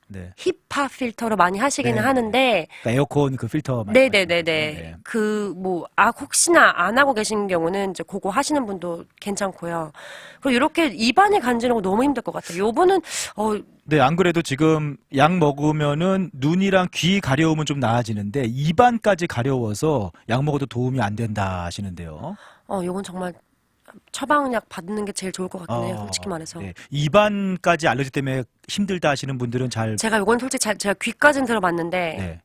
네.
히파 필터로 많이 하시기는
네.
하는데
그러니까 에어컨 그 필터
네네네네.
네.
혹시나 안 하고 계신 경우는 이제 그거 하시는 분도 괜찮고요. 그리고 이렇게 입안이 간지러고 너무 힘들 것 같아요. 요분은
네, 안 그래도 지금 약 먹으면은 눈이랑 귀 가려움은 좀 나아지는데 입안까지 가려워서 약 먹어도 도움이 안 된다 하시는데요.
요건 정말 처방약 받는 게 제일 좋을 것 같긴 해요. 솔직히 말해서.
네. 입안까지 알러지 때문에 힘들다 하시는 분들은 잘
제가 요건 솔직히 제가 귀까지는 들어봤는데
네.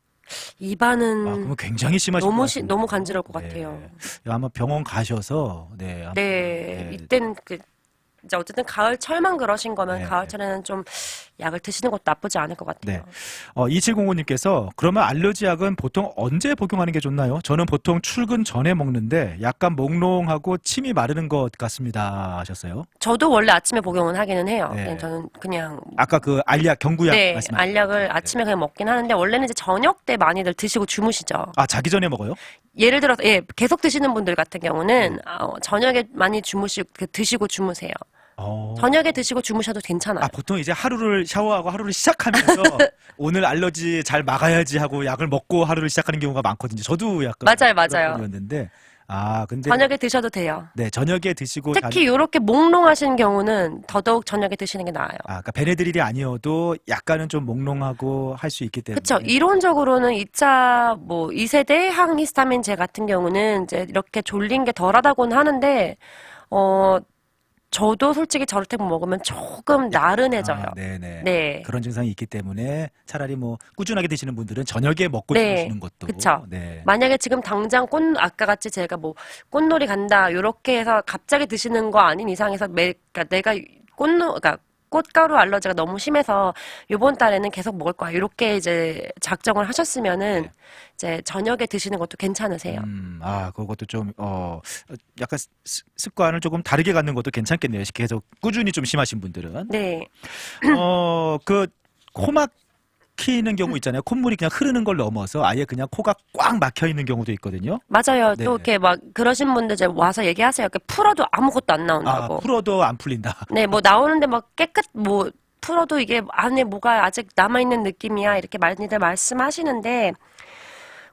입안은
그러면 굉장히 심하실 것 같습니다.
너무 간지러울 것
네.
같아요.
아마 병원 가셔서
이때는 이제 어쨌든 가을철만 그러신 거면
네.
가을철에는 좀 약을 드시는 것도 나쁘지 않을 것 같아요.
네. 2705님께서 그러면 알러지 약은 보통 언제 복용하는 게 좋나요? 저는 보통 출근 전에 먹는데 약간 몽롱하고 침이 마르는 것 같습니다 하셨어요.
저도 원래 아침에 복용은 하기는 해요.
네.
그냥 저는 그냥
아까 그 알약 경구약
네,
말씀하셨죠?
알약을 아침에 그냥 먹긴 하는데 원래는 이제 저녁 때 많이들 드시고 주무시죠.
자기 전에 먹어요?
예를 들어서 계속 드시는 분들 같은 경우는 저녁에 많이 드시고 주무세요. 저녁에 드시고 주무셔도 괜찮아요.
보통 이제 하루를 샤워하고 하루를 시작하면서 오늘 알러지 잘 막아야지 하고 약을 먹고 하루를 시작하는 경우가 많거든요. 저도 약간
맞아요.
그랬는데 근데
저녁에 드셔도 돼요.
네, 저녁에 드시고
특히 이렇게 몽롱하신 경우는 더더욱 저녁에 드시는 게 나아요.
그러니까 베네드릴이 아니어도 약간은 좀 몽롱하고 할 수 있기 때문에.
그렇죠. 이론적으로는 2세대 항히스타민제 같은 경우는 이제 이렇게 졸린 게 덜하다고는 하는데 저도 솔직히 저렇게 먹으면 조금 나른해져요.
네네.
네.
그런 증상이 있기 때문에 차라리 뭐 꾸준하게 드시는 분들은 저녁에 먹고
네.
주무시는 것도.
그쵸.
네.
만약에 지금 당장 아까 같이 제가 뭐 꽃놀이 간다 요렇게 해서 갑자기 드시는 거 아닌 이상에서 그러니까 내가 그러니까 꽃가루 알러지가 너무 심해서 요번 달에는 계속 먹을 거야. 이렇게 이제 작정을 하셨으면은
네.
이제 저녁에 드시는 것도 괜찮으세요.
그것도 좀 약간 습관을 조금 다르게 갖는 것도 괜찮겠네요. 계속 꾸준히 좀 심하신 분들은.
네.
그 코 막히는 경우 있잖아요. 콧물이 그냥 흐르는 걸 넘어서 아예 그냥 코가 꽉 막혀 있는 경우도 있거든요.
맞아요.
네.
또 이렇게 막 그러신 분들 이제 와서 얘기하세요. 이렇게 풀어도 아무것도 안 나온다고.
풀어도 안 풀린다.
네, 뭐 나오는데 막 풀어도 이게 안에 뭐가 아직 남아있는 느낌이야. 이렇게 많이들 말씀하시는데,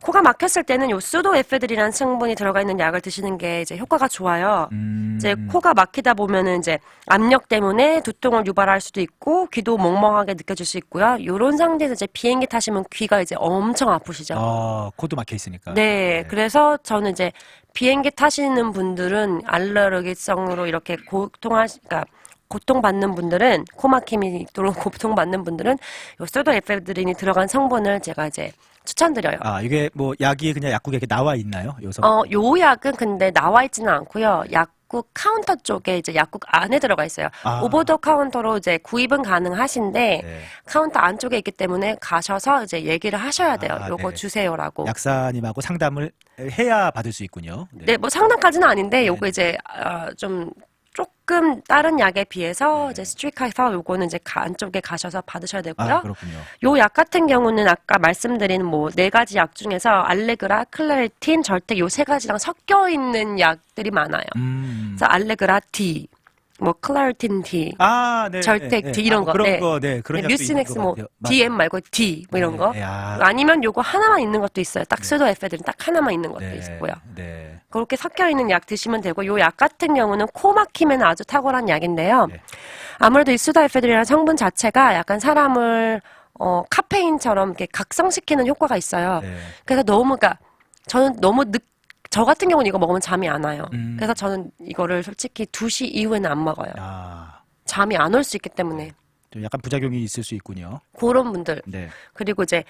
코가 막혔을 때는 요 수도에페드린이라는 성분이 들어가 있는 약을 드시는 게 이제 효과가 좋아요. 이제 코가 막히다 보면은 이제 압력 때문에 두통을 유발할 수도 있고 귀도 멍멍하게 느껴질 수 있고요. 요런 상태에서 이제 비행기 타시면 귀가 이제 엄청 아프시죠.
코도 막혀 있으니까.
네, 그래서 저는 이제 비행기 타시는 분들은 알레르기성으로 이렇게 그러니까 고통받는 분들은 코막힘이 있도록 고통받는 분들은 요 수도에페드린이 들어간 성분을 제가 이제 추천드려요.
이게 뭐 약이 그냥 약국에 이렇게 나와 있나요? 요 성분?
요 약은 근데 나와 있지는 않고요. 약국 카운터 쪽에 이제 약국 안에 들어가 있어요. 오버 더 카운터로 이제 구입은 가능하신데
네.
카운터 안쪽에 있기 때문에 가셔서 이제 얘기를 하셔야 돼요. 요거
네.
주세요라고.
약사님하고 상담을 해야 받을 수 있군요.
네, 뭐 상담까지는 아닌데 요거 이제 좀 조금 다른 약에 비해서 이제 스트릭해서 요거는 이제 안쪽에 가셔서 받으셔야 되고요.
그렇군요.
요 약 같은 경우는 아까 말씀드린 뭐 4가지 약 중에서 알레그라, 클레리틴, 절텍 요 3가지랑 섞여 있는 약들이 많아요. 그래서 알레그라 D, 뭐 클레리틴 D,
네.
절텍 D 이런 거.
그런 거, 네. 그런 약도
뮤시넥스
있는
뭐
것 같아요.
DM 말고 D 뭐 이런 거.
야.
아니면 요거 하나만 있는 것도 있어요. 딱 수도에페드린 딱 하나만 있는 것도 있고요.
네.
그렇게 섞여 있는 약 드시면 되고 요 약 같은 경우는 코 막힘에는 아주 탁월한 약인데요.
네.
아무래도 이 수다에페드린이라는 성분 자체가 약간 사람을 카페인처럼 이렇게 각성시키는 효과가 있어요.
네.
그래서 그러니까 저는 너무 저 같은 경우는 이거 먹으면 잠이 안 와요. 그래서 저는 이거를 솔직히 2시 이후에는 안 먹어요. 잠이 안 올 수 있기 때문에.
좀 약간 부작용이 있을 수 있군요.
그런 분들.
네.
그리고 이제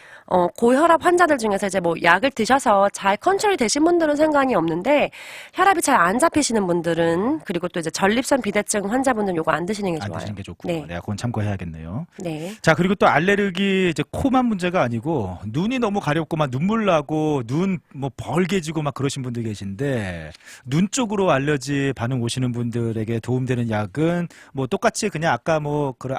고혈압 환자들 중에서 이제 뭐 약을 드셔서 잘 컨트롤이 되신 분들은 상관이 없는데 혈압이 잘 안 잡히시는 분들은 그리고 또 이제 전립선 비대증 환자분들은 요거 안 드시는 게 좋아요.
안 드시는 게 좋고.
네.
그건 참고해야겠네요.
네.
자, 그리고 또 알레르기 이제 코만 문제가 아니고 눈이 너무 가렵고 막 눈물 나고 눈 뭐 벌게지고 막 그러신 분들 계신데 눈 쪽으로 알러지 반응 오시는 분들에게 도움되는 약은 뭐 똑같이 그냥 아까 뭐 그런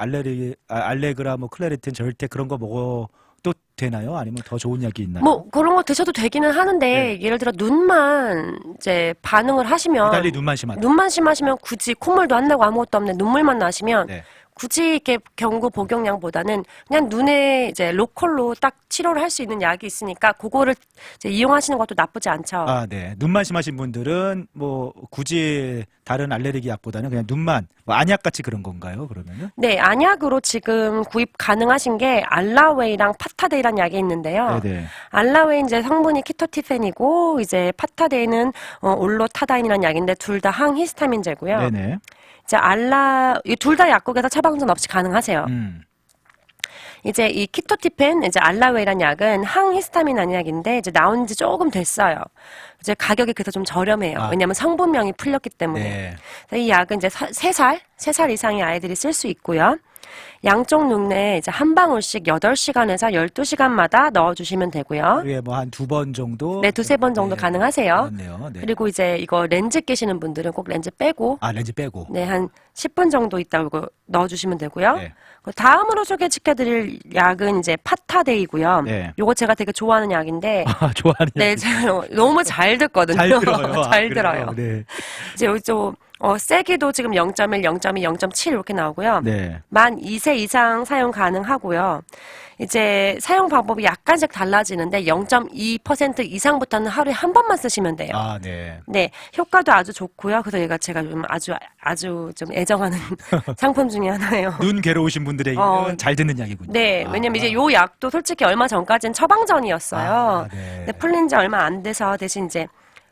알레그라 뭐 클레리틴 절대 그런 거 먹어도 되나요? 아니면 더 좋은 약이 있나요?
뭐 그런 거 드셔도 되기는 하는데
네.
예를 들어 눈만 이제 반응을 하시면
달리 눈만 심하다.
눈만 심하시면 굳이 콧물도 안 나고 아무것도 없는데 눈물만 나시면
네.
굳이 이렇게 경구 복용량보다는 그냥 눈에 이제 로컬로 딱 치료를 할 수 있는 약이 있으니까 그거를 이제 이용하시는 것도 나쁘지 않죠.
네. 눈만 심하신 분들은 뭐 굳이 다른 알레르기 약보다는 그냥 눈만 뭐 안약 같이 그런 건가요? 그러면은?
네, 안약으로 지금 구입 가능하신 게 알라웨이랑 파타데이라는 약이 있는데요.
네네.
알라웨이 이제 성분이 키토티펜이고 이제 파타데이는 올로타다인이라는 약인데 둘 다 항히스타민제고요.
네네.
이제 이 둘 다 약국에서 처방전 없이 가능하세요. 이제 이 키토티펜, 이제 알라웨이란 약은 항히스타민 안약인데 이제 나온 지 조금 됐어요. 이제 가격이 그래서 좀 저렴해요. 왜냐하면 성분명이 풀렸기 때문에. 네. 이 약은 이제 3살 이상의 아이들이 쓸 수 있고요. 양쪽 눈에 이제 한 방울씩 8시간에서 12시간마다 넣어주시면 되고요.
하루에 뭐 한 2번 정도?
네, 2-3번 정도 가능하세요.
그렇네요. 네.
그리고 이제 이거 렌즈 끼시는 분들은 꼭 렌즈 빼고.
렌즈 빼고.
네, 한 10분 정도 있다가 이거 넣어주시면 되고요.
네.
다음으로 소개시켜드릴 약은 이제 파타데이고요.
네.
요거 제가 되게 좋아하는 약인데.
좋아하는
네, 제가 너무 잘 듣거든요.
잘 들어요.
잘 들어요.
네.
이제 여기 좀 세기도 지금 0.1, 0.2, 0.7 이렇게 나오고요.
네.
만 2세 이상 사용 가능하고요. 이제 사용 방법이 약간씩 달라지는데 0.2% 이상부터는 하루에 한 번만 쓰시면 돼요.
네.
네, 효과도 아주 좋고요. 그래서 얘가 제가 좀 아주 좀 애정하는 상품 중에 하나예요.
눈 괴로우신 분들에게는 잘 듣는 약이군요.
네, 왜냐면 이제 요 약도 솔직히 얼마 전까지는 처방전이었어요.
네.
근데 풀린 지 얼마 안 돼서 대신 이제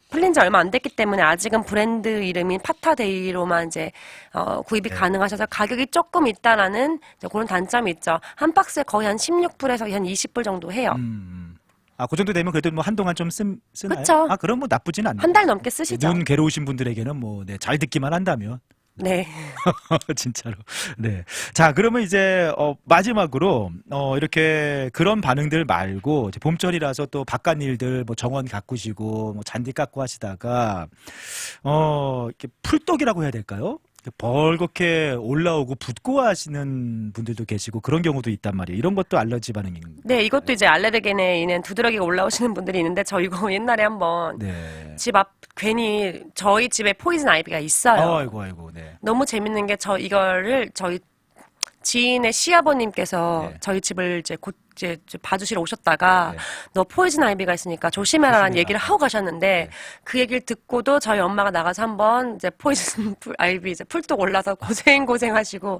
풀린 지 얼마 안 됐기 때문에 아직은 브랜드 이름인 파타데이로만 이제 구입이 가능하셔서 가격이 조금 있다라는 이제 그런 단점이 있죠. 한 박스에 거의 한 16불에서 한 20불 정도 해요.
그 정도 되면 그래도 뭐 한동안 좀 쓰나요?
그쵸.
그럼 뭐 나쁘진 않네요.
한 달 넘게 쓰시죠.
눈 괴로우신 분들에게는 뭐 잘 듣기만 한다면.
네.
진짜로. 네. 자, 그러면 이제 마지막으로 이렇게 그런 반응들 말고 이제 봄철이라서 또 바깥 일들 뭐 정원 가꾸시고 뭐 잔디 깎고 하시다가 이렇게 풀떡이라고 해야 될까요? 벌겋게 올라오고 붓고 하시는 분들도 계시고 그런 경우도 있단 말이에요. 이런 것도 알러지 반응인가요?
네, 이것도 이제 알레르겐에 있는 두드러기가 올라오시는 분들이 있는데 저 이거 옛날에 한번 집 앞 괜히 저희 집에 포이즌 아이비가 있어요.
아이고. 네.
너무 재밌는 게 이거를 저희 지인의 시아버님께서
네.
저희 집을 이제 봐주시러 오셨다가
네.
너 포이즌 아이비가 있으니까 조심해라라는
조심해라.
얘기를 하고 가셨는데
네.
그 얘기를 듣고도 저희 엄마가 나가서 한번 이제 포이즌 아이비 이제 풀독 올라서 고생하시고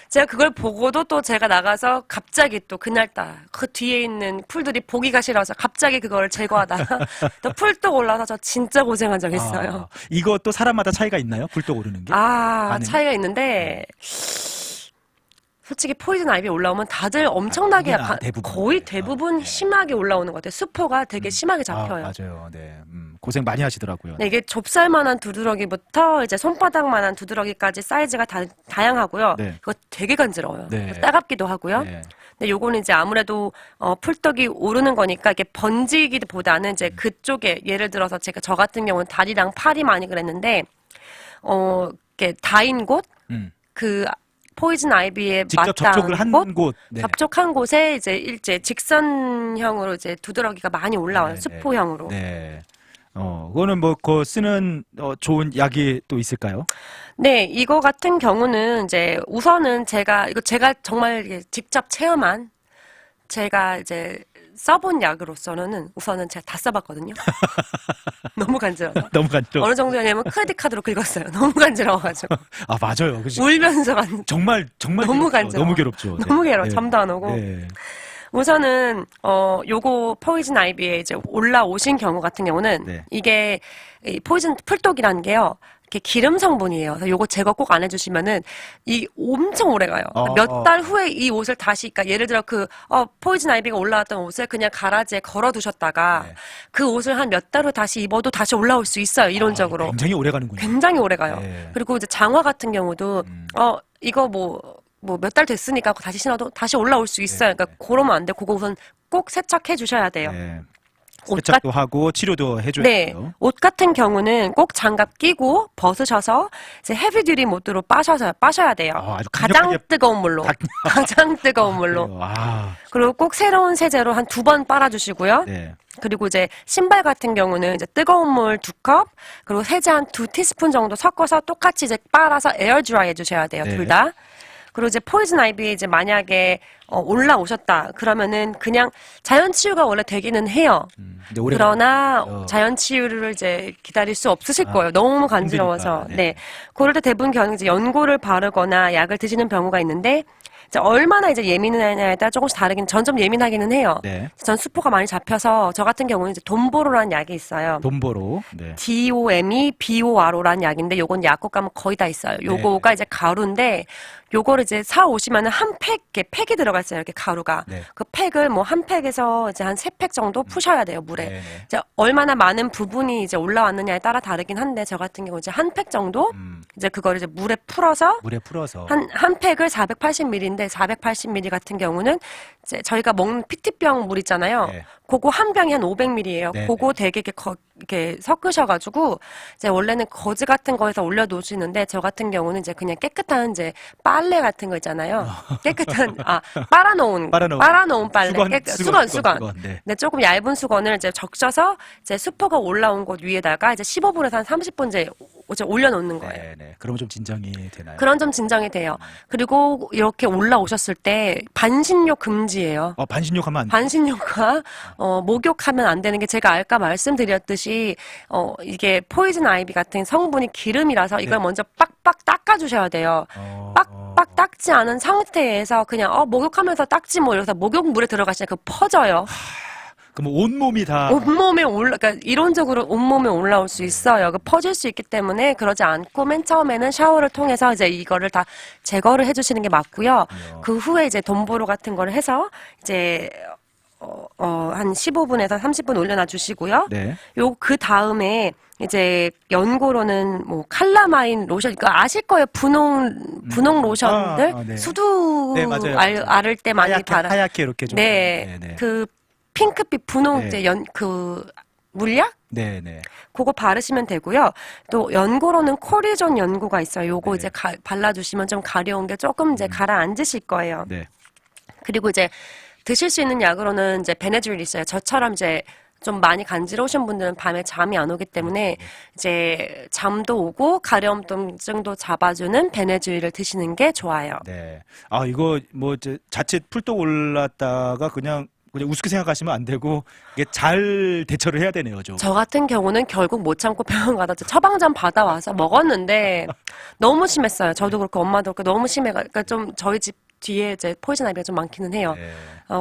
제가 그걸 보고도 또 제가 나가서 갑자기 또 그날따라 그 뒤에 있는 풀들이 보기가 싫어서 갑자기 그거를 제거하다가 또 풀독 올라서 저 진짜 고생한 적 있어요.
이것도 사람마다 차이가 있나요? 불독 오르는 게? 반응이?
차이가 있는데 솔직히 포이즌 아이비 올라오면 다들 엄청나게
대부분, 대부분.
거의 대부분
네.
심하게 올라오는 것 같아요. 수포가 되게 심하게 잡혀요.
맞아요. 네. 고생 많이 하시더라고요.
네, 이게 좁쌀만한 두드러기부터 이제 손바닥만한 두드러기까지 사이즈가 다양하고요.
네.
그거 되게 간지러워요.
네.
따갑기도 하고요.
네.
근데 요거는 이제 아무래도 풀떡이 오르는 거니까 이게 번지기보다는 이제 그쪽에 예를 들어서 저 같은 경우는 다리랑 팔이 많이 그랬는데 이렇게 닿인 곳
음.
그 포이즌 아이비에
직접 접촉을 한 곳. 네.
접촉한 곳에 이제 직선형으로 이제 두드러기가 많이 올라와요.
네,
수포형으로.
네. 그거는 뭐 그 쓰는 좋은 약이 또 있을까요?
네, 이거 같은 경우는 이제 우선은 제가 정말 이게 직접 체험한 제가 이제 써본 약으로서는 우선은 제가 다 써봤거든요. 너무 간지러워서.
너무 간지러워.
어느 정도냐면 크레딧 카드로 긁었어요. 너무 간지러워가지고.
맞아요. 그치?
울면서
정말
너무
괴롭죠.
간지러워.
너무 괴롭죠.
너무 괴로워.
네.
잠도 안 오고.
네.
우선은 요거 포이즌 아이비에 이제 올라오신 경우 같은 경우는
네.
이게 이 포이즌 풀독이라는 게요. 이렇게 기름 성분이에요. 그래서 요거 제거 꼭 안 해주시면은 이 엄청 오래 가요. 몇 달 후에 이 옷을 다시, 그러니까 예를 들어 포이즌 아이비가 올라왔던 옷을 그냥 가라지에 걸어두셨다가
네.
그 옷을 한 몇 달 후 다시 입어도 다시 올라올 수 있어요. 이론적으로.
굉장히 오래 가는군요.
굉장히 오래 가요.
네.
그리고 이제 장화 같은 경우도 이거 뭐 몇 달 됐으니까 다시 신어도 다시 올라올 수 있어요. 그러니까 그러면 안 돼. 그거 우선 꼭 세척해 주셔야 돼요.
네.
옷
세척도 하고 치료도 해줘야
네.
돼요.
옷 같은 경우는 꼭 장갑 끼고 벗으셔서 이제 헤비듀티 모드로 빠셔야 돼요.
아주
가장
강력하게
뜨거운 물로. 가장 뜨거운 물로.
그래요.
그리고 꼭 새로운 세제로 한 2번 빨아주시고요.
네.
그리고 이제 신발 같은 경우는 이제 뜨거운 물 2컵, 그리고 세제 한 2티스푼 정도 섞어서 똑같이 이제 빨아서 에어 드라이 해주셔야 돼요.
네.
둘 다. 그리고 이제 포이즌 아이비에 이제 만약에 올라오셨다 그러면은 그냥 자연 치유가 원래 되기는 해요.
근데 오래
그러나
걸리죠.
자연 치유를 이제 기다릴 수 없으실 거예요. 너무 간지러워서.
힘드니까.
네. 그럴 때 대부분 경우 이제 연고를 바르거나 약을 드시는 경우가 있는데 이제 얼마나 이제 예민하냐에 따라 조금씩 다르긴 전 좀 예민하기는 해요.
네.
전 수포가 많이 잡혀서 저 같은 경우는 이제 돈보로라는 약이 있어요.
돈보로. 네.
DOMEBORO라는 약인데 요건 약국 가면 거의 다 있어요. 요거가 이제 가루인데 요거를 이제 사 오시면은 한 팩이 들어가 있어요. 이렇게 가루가.
네.
그 팩을 뭐 한 팩에서 이제 한 3팩 정도 푸셔야 돼요, 물에.
네네.
이제 얼마나 많은 부분이 이제 올라왔느냐에 따라 다르긴 한데 저 같은 경우 이제 한 팩 정도 이제 그거를 이제 물에 풀어서
물에 풀어서.
한 팩을 480ml인데 480ml 같은 경우는 이제 저희가 먹는 피티병 물 있잖아요.
네.
그거 한 병이 한 500ml예요.
네,
그거 되게 이렇게 섞으셔가지고 이제 원래는 거즈 같은 거에서 올려놓으시는데 저 같은 경우는 이제 그냥 깨끗한 이제 빨래 같은 거 있잖아요. 깨끗한 빨아놓은 빨래, 수건.
네.
네, 조금 얇은 수건을 이제 적셔서 이제 수포가 올라온 곳 위에다가 이제 15분에서 한 30분 이제 올려놓는 거예요.
네. 그러면 좀 진정이 되나요?
그런 좀 진정이 돼요. 그리고 이렇게 올라오셨을 때 반신욕 금지예요.
반신욕하면 안 돼.
반신욕과 목욕하면 안 되는 게 제가 아까 말씀드렸듯이 이게 포이즌 아이비 같은 성분이 기름이라서 이걸
네.
먼저 빡빡 닦아주셔야 돼요. 빡빡 닦지 않은 상태에서 그냥 목욕하면서 닦지 뭐 이러면서 목욕물에 들어가시면 그 퍼져요.
그럼 온몸이 다.
온몸에 그러니까 이론적으로 온몸에 올라올 수 있어요. 퍼질 수 있기 때문에 그러지 않고 맨 처음에는 샤워를 통해서 이제 이거를 다 제거를 해주시는 게 맞고요. 그 후에 이제 돈보로 같은 거를 해서 이제 한 15분에서 30분 올려놔 주시고요.
네.
그 다음에 이제 연고로는 뭐 칼라마인 로션, 그러니까 아실 거예요. 분홍 로션들
네.
수두
네, 맞아요.
앓을 때 많이
하얗게 이렇게 좀.
네. 그 핑크빛 분홍
네.
이제 물약?
네네.
그거 바르시면 되고요. 또 연고로는 코리존 연고가 있어요. 요거
네.
이제 발라주시면 좀 가려운 게 조금 이제 가라앉으실 거예요.
네.
그리고 이제 드실 수 있는 약으로는 이제 베네드릴 있어요. 저처럼 이제 좀 많이 간지러우신 분들은 밤에 잠이 안 오기 때문에 이제 잠도 오고 가려움증도 잡아주는 베네주이를 드시는 게 좋아요.
네. 아, 이거 뭐 이제 자칫 풀떡 올랐다가 그냥 우습게 생각하시면 안 되고 이게 잘 대처를 해야 되네요, 좀.
저 같은 경우는 결국 못 참고 병원 가다 처방전 받아와서 먹었는데 너무 심했어요. 저도 그렇고 엄마도 그렇고 너무 그러니까 좀 저희 집 뒤에 이제 포이즌 아이비가 좀 많기는 해요.
네.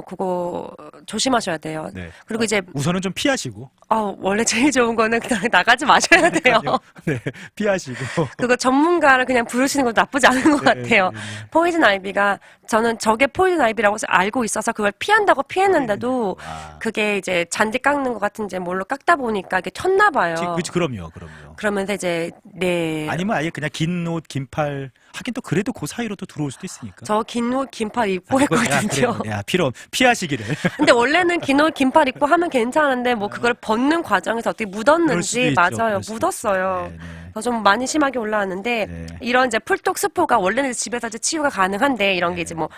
그거 조심하셔야 돼요.
네.
그리고 이제
우선은 좀 피하시고.
원래 제일 좋은 거는 그냥 나가지 마셔야 돼요.
네, 피하시고.
그거 전문가를 그냥 부르시는 것도 나쁘지 않은 것 같아요. 포이즌 아이비가 저는 저게 포이즌 아이비라고 알고 있어서 그걸 피한다고 피했는데도 그게 이제 잔디 깎는 것 같은 이제 뭘로 깎다 보니까 이게 쳤나 봐요.
그럼요.
그러면서 이제 네.
아니면 아예 그냥 긴 옷, 긴 팔. 하긴 또 그래도 그 사이로 또 들어올 수도 있으니까.
저 긴 옷, 긴 팔 입고 했거든요.
야, 피하시기를.
근데 원래는 긴 옷, 긴 팔 입고 하면 괜찮은데 뭐 그걸 벗는 과정에서 어떻게 묻었는지 맞아요. 묻었어요. 그래서 좀 많이 심하게 올라왔는데 이런 이제 풀독 스포가 원래는 집에서 이제 치유가 가능한데 이런 게 이제 뭐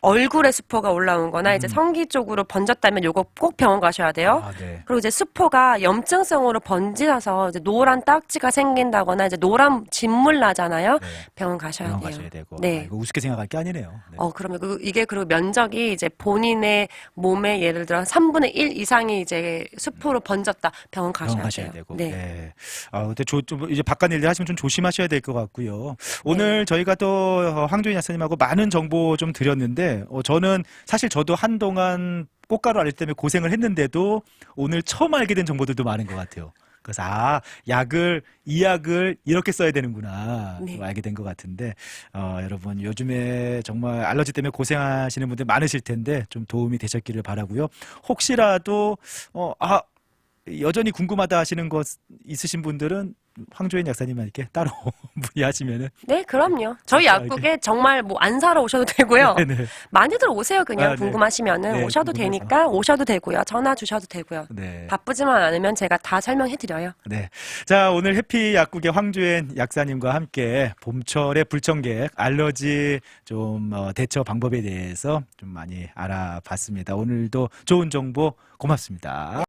얼굴에 수포가 올라온 거나 이제 성기 쪽으로 번졌다면 요거 꼭 병원 가셔야 돼요. 그리고 이제 수포가 염증성으로 번지셔서 이제 노란 딱지가 생긴다거나 이제 노란 진물 나잖아요. 병원 가셔야
되고.
네.
이거 우습게 생각할 게 아니네요. 네.
그러면 이게 그리고 면적이 이제 본인의 몸에 예를 들어 3분의 1 이상이 이제 수포로 번졌다. 병원 가셔야 돼요.
되고. 네. 근데 좀 이제 바깥 일들 하시면 좀 조심하셔야 될 것 같고요. 오늘 저희가 또 황조인 약사님하고 많은 정보 좀 드렸는데 저는 사실 저도 한동안 꽃가루 알레르기 때문에 고생을 했는데도 오늘 처음 알게 된 정보들도 많은 것 같아요. 그래서 이 약을 이렇게 써야 되는구나 알게 된 것 같은데 여러분 요즘에 정말 알러지 때문에 고생하시는 분들 많으실 텐데 좀 도움이 되셨기를 바라고요. 혹시라도 여전히 궁금하다 하시는 것 있으신 분들은 황조인 약사님한테 따로 문의하시면은.
네, 그럼요. 저희 약국에 정말 뭐 안 사러 오셔도 되고요. 많이들 오세요. 그냥 궁금하시면은 오셔도 되니까 오셔도 되고요. 전화 주셔도 되고요. 바쁘지만 않으면 제가 다 설명해 드려요.
네. 자, 오늘 해피 약국의 황조인 약사님과 함께 봄철의 불청객 알러지 좀 대처 방법에 대해서 좀 많이 알아봤습니다. 오늘도 좋은 정보 고맙습니다.